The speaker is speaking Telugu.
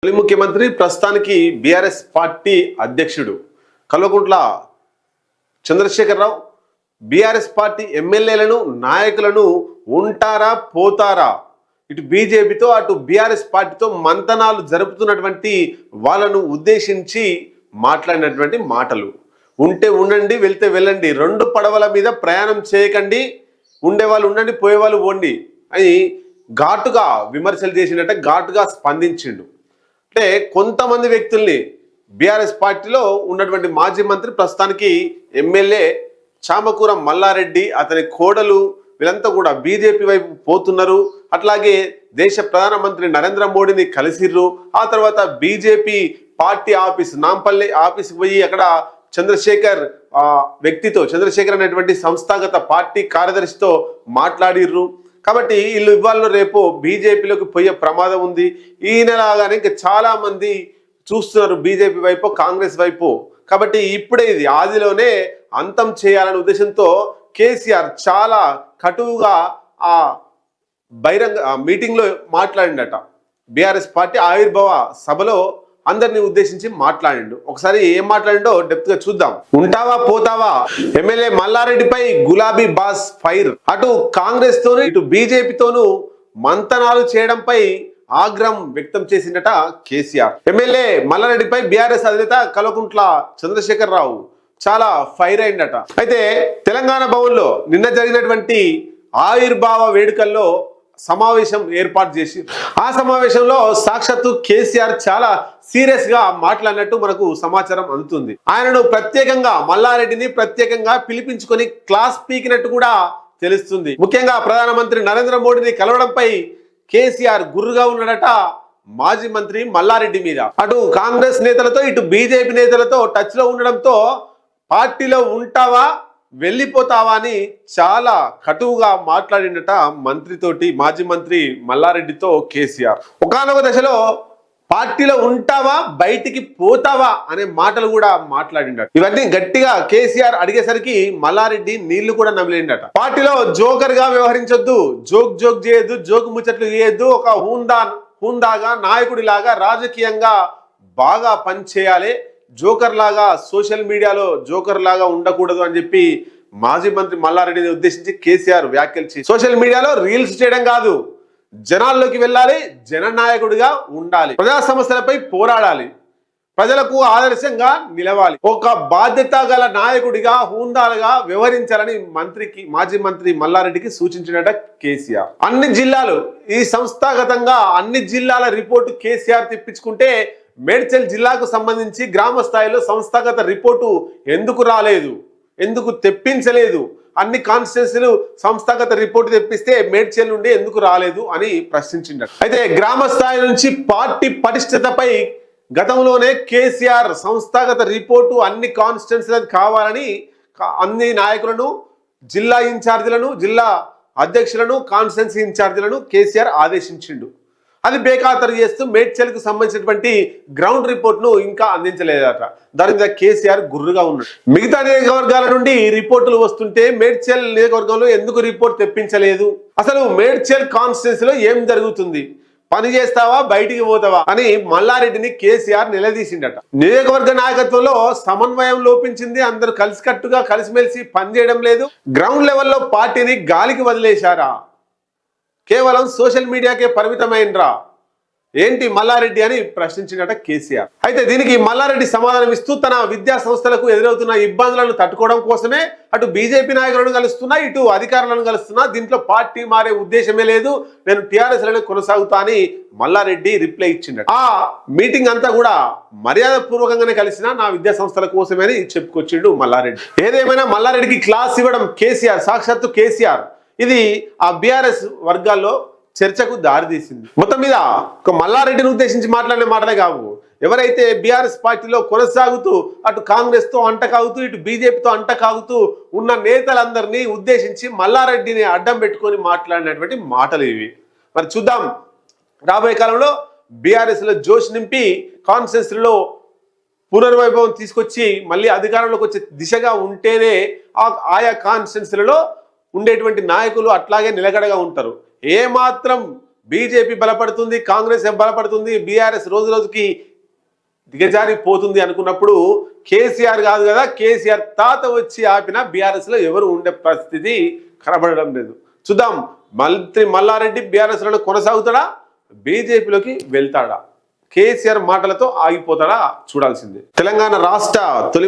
తొలి ముఖ్యమంత్రి ప్రస్తుతానికి బీఆర్ఎస్ పార్టీ అధ్యక్షుడు కల్వకుంట్ల చంద్రశేఖరరావు బీఆర్ఎస్ పార్టీ ఎమ్మెల్యేలను నాయకులను ఉంటారా పోతారా ఇటు బీజేపీతో అటు బీఆర్ఎస్ పార్టీతో మంతనాలు జరుపుతున్నటువంటి వాళ్ళను ఉద్దేశించి మాట్లాడినటువంటి మాటలు. ఉంటే ఉండండి, వెళ్తే వెళ్ళండి, రెండు పడవల మీద ప్రయాణం చేయకండి, ఉండేవాళ్ళు ఉండండి, పోయేవాళ్ళు పోండి అని ఘాటుగా విమర్శలు చేసినట్టే ఘాటుగా స్పందించిండు. అంటే కొంతమంది వ్యక్తుల్ని బీఆర్ఎస్ పార్టీలో ఉన్నటువంటి మాజీ మంత్రి ప్రస్తుతానికి ఎమ్మెల్యే చామకూర మల్లారెడ్డి అతని కోడలు వీళ్ళంతా కూడా బీజేపీ వైపు పోతున్నారు. అట్లాగే దేశ ప్రధానమంత్రి నరేంద్ర మోడీని కలిసిర్రు. ఆ తర్వాత బీజేపీ పార్టీ ఆఫీస్ నాంపల్లి ఆఫీస్కి పోయి అక్కడ చంద్రశేఖర్ చంద్రశేఖర్ అనేటువంటి సంస్థాగత పార్టీ కార్యదర్శితో మాట్లాడిర్రు. కాబట్టి వీళ్ళు ఇవాళ రేపు బీజేపీలోకి పోయే ప్రమాదం ఉంది. ఈ నెలగానే ఇంకా చాలా మంది చూస్తున్నారు బీజేపీ వైపు, కాంగ్రెస్ వైపు. కాబట్టి ఇప్పుడే ఇది ఆదిలోనే అంతం చేయాలనే ఉద్దేశంతో కేసీఆర్ చాలా కటువుగా ఆ బహిరంగ మీటింగ్లో మాట్లాడిండట. బీఆర్ఎస్ పార్టీ ఆవిర్భావ సభలో అందరిని ఉద్దేశించి మాట్లాడిండు. ఒకసారి ఏం మాట్లాడిండో డెప్త్ గా చూద్దాం. ఉంటావా పోతావా, ఎమ్మెల్యే మల్లారెడ్డిపై గులాబీ బాస్ ఫైర్. అటు కాంగ్రెస్ తోను ఇటు బీజేపీతోనూ మంతనాలు చేయడంపై ఆగ్రహం వ్యక్తం చేసిందట కేసీఆర్. ఎమ్మెల్యే మల్లారెడ్డిపై బీఆర్ఎస్ అధినేత కల్వకుంట్ల చంద్రశేఖరరావు చాలా ఫైర్ అయిందట. అయితే తెలంగాణ భవన్లో నిన్న జరిగినటువంటి ఆవిర్భావ వేడుకల్లో సమావేశం ఏర్పాటు చేసి ఆ సమావేశంలో సాక్షాత్తు కేసీఆర్ చాలా సీరియస్ గా మాట్లాడినట్టు మనకు సమాచారం అందుతుంది. ఆయనను ప్రత్యేకంగా మల్లారెడ్డిని ప్రత్యేకంగా పిలిపించుకొని క్లాస్ పీకినట్టు కూడా తెలుస్తుంది. ముఖ్యంగా ప్రధానమంత్రి నరేంద్ర మోడీని కలవడంపై కేసీఆర్ గుర్రుగా ఉన్నాడట మాజీ మంత్రి మల్లారెడ్డి మీద. అటు కాంగ్రెస్ నేతలతో ఇటు బీజేపీ నేతలతో టచ్ లో ఉండడంతో పార్టీలో ఉంటావా వెళ్ళిపోతావా అని చాలా కటువుగా మాట్లాడినట మంత్రితోటి, మాజీ మంత్రి మల్లారెడ్డితో కేసీఆర్. ఒకానొక దశలో పార్టీలో ఉంటావా బయటికి పోతావా అనే మాటలు కూడా మాట్లాడిండట. ఇవన్నీ గట్టిగా కేసీఆర్ అడిగేసరికి మల్లారెడ్డి నీళ్లు కూడా నమిలిండట. పార్టీలో జోకర్ గా వ్యవహరించొద్దు, జోక్ చేయొద్దు, జోకు ముచ్చట్లు చేయొద్దు, ఒక హుందాగా నాయకుడిలాగా రాజకీయంగా బాగా పనిచేయాలి, జోకర్ లాగా సోషల్ మీడియాలో జోకర్ లాగా ఉండకూడదు అని చెప్పి మాజీ మంత్రి మల్లారెడ్డిని ఉద్దేశించి కేసీఆర్ వ్యాఖ్యలు చేసి సోషల్ మీడియాలో రీల్స్ చేయడం కాదు, జనాల్లోకి వెళ్ళాలి, జననాయకుడిగా ఉండాలి, ప్రజా సమస్యలపై పోరాడాలి, ప్రజలకు ఆదర్శంగా నిలవాలి, ఒక బాధ్యత గల నాయకుడిగా హుందాలుగా వ్యవహరించాలని మాజీ మంత్రి మల్లారెడ్డికి సూచించినట కేసీఆర్. అన్ని జిల్లాలు ఈ సంస్థాగతంగా అన్ని జిల్లాల రిపోర్టు కేసీఆర్ తెప్పించుకుంటే మేడ్చల్ జిల్లాకు సంబంధించి గ్రామ స్థాయిలో సంస్థాగత రిపోర్టు ఎందుకు రాలేదు, ఎందుకు తెప్పించలేదు, అన్ని కాన్స్టిట్యున్సీలు సంస్థాగత రిపోర్టు తెప్పిస్తే మేడ్చల్ నుండి ఎందుకు రాలేదు అని ప్రశ్నించింది. అయితే గ్రామ స్థాయి నుంచి పార్టీ పటిష్టతపై గతంలోనే కేసీఆర్ సంస్థాగత రిపోర్టు అన్ని కాన్స్టిట్యున్సీలకు కావాలని అన్ని నాయకులను, జిల్లా ఇన్ఛార్జీలను, జిల్లా అధ్యక్షులను, కాన్స్టిట్యున్సీ ఇన్ఛార్జీలను కేసీఆర్ ఆదేశించిండు. అది బేఖాతరు చేస్తూ మేడ్చల్కు సంబంధించినటువంటి గ్రౌండ్ రిపోర్ట్ ను ఇంకా అందించలేదట. దాని మీద కేసీఆర్ గుర్రుగా ఉన్నాడు. మిగతా నియోజకవర్గాల నుండి రిపోర్టులు వస్తుంటే మేడ్చల్ నియోజకవర్గంలో ఎందుకు రిపోర్ట్ తెప్పించలేదు, అసలు మేడ్చల్ కాన్స్టిట్యున్సీలో ఏం జరుగుతుంది, పని చేస్తావా బయటికి పోతావా అని మల్లారెడ్డిని కేసీఆర్ నిలదీసిండట. నియోజకవర్గ నాయకత్వంలో సమన్వయం లోపించింది, అందరూ కలిసికట్టుగా కలిసిమెలిసి పనిచేయడం లేదు, గ్రౌండ్ లెవెల్లో పార్టీని గాలికి వదిలేశారా, కేవలం సోషల్ మీడియాకే పరిమితమైనరా ఏంటి మల్లారెడ్డి అని ప్రశ్నించినట కేసీఆర్. అయితే దీనికి మల్లారెడ్డి సమాధానం ఇస్తూ తన విద్యా సంస్థలకు ఎదురవుతున్న ఇబ్బందులను తట్టుకోవడం కోసమే అటు బీజేపీ నాయకులను కలుస్తున్నా, ఇటు అధికారులను కలుస్తున్నా, దీంట్లో పార్టీ మారే ఉద్దేశమే లేదు, నేను టీఆర్ఎస్ లోనే కొనసాగుతా అని మల్లారెడ్డి రిప్లై ఇచ్చిండ. ఆ మీటింగ్ అంతా కూడా మర్యాద పూర్వకంగానే కలిసిన నా విద్యా సంస్థల కోసమే అని చెప్పుకొచ్చిండు మల్లారెడ్డి. ఏదేమైనా మల్లారెడ్డికి క్లాస్ ఇవ్వడం కేసీఆర్, సాక్షాత్తు కేసీఆర్, ఇది ఆ బీఆర్ఎస్ వర్గాల్లో చర్చకు దారితీసింది. మొత్తం మీద ఒక మల్లారెడ్డిని ఉద్దేశించి మాట్లాడిన మాటలే కావు, ఎవరైతే బీఆర్ఎస్ పార్టీలో కొనసాగుతూ అటు కాంగ్రెస్ తో అంటకాగుతూ ఇటు బీజేపీతో అంటకాగుతూ ఉన్న నేతలందరినీ ఉద్దేశించి మల్లారెడ్డిని అడ్డం పెట్టుకొని మాట్లాడినటువంటి మాటలు ఇవి. మరి చూద్దాం, రాబోయే కాలంలో బీఆర్ఎస్ లో జోష్ నింపి కాన్స్టిట్యున్సీలో పునర్వైభవం తీసుకొచ్చి మళ్ళీ అధికారంలోకి వచ్చే దిశగా ఉంటేనే ఆయా కాన్స్టిట్యున్సీలలో ఉండేటువంటి నాయకులు అట్లాగే నిలకడగా ఉంటారు. ఏమాత్రం బీజేపీ బలపడుతుంది, కాంగ్రెస్ బలపడుతుంది, బీఆర్ఎస్ రోజు రోజుకి దిగజారిపోతుంది అనుకున్నప్పుడు కేసీఆర్ కాదు కదా, కేసీఆర్ తాత వచ్చి ఆపిన బీఆర్ఎస్ లో ఎవరు ఉండే పరిస్థితి కనబడడం లేదు. చూద్దాం, మంత్రి మల్లారెడ్డి బీఆర్ఎస్ లో కొనసాగుతాడా, బీజేపీలోకి వెళ్తాడా, కేసీఆర్ మాటలతో ఆగిపోతాడా చూడాల్సిందే. తెలంగాణ రాష్ట్ర తొలి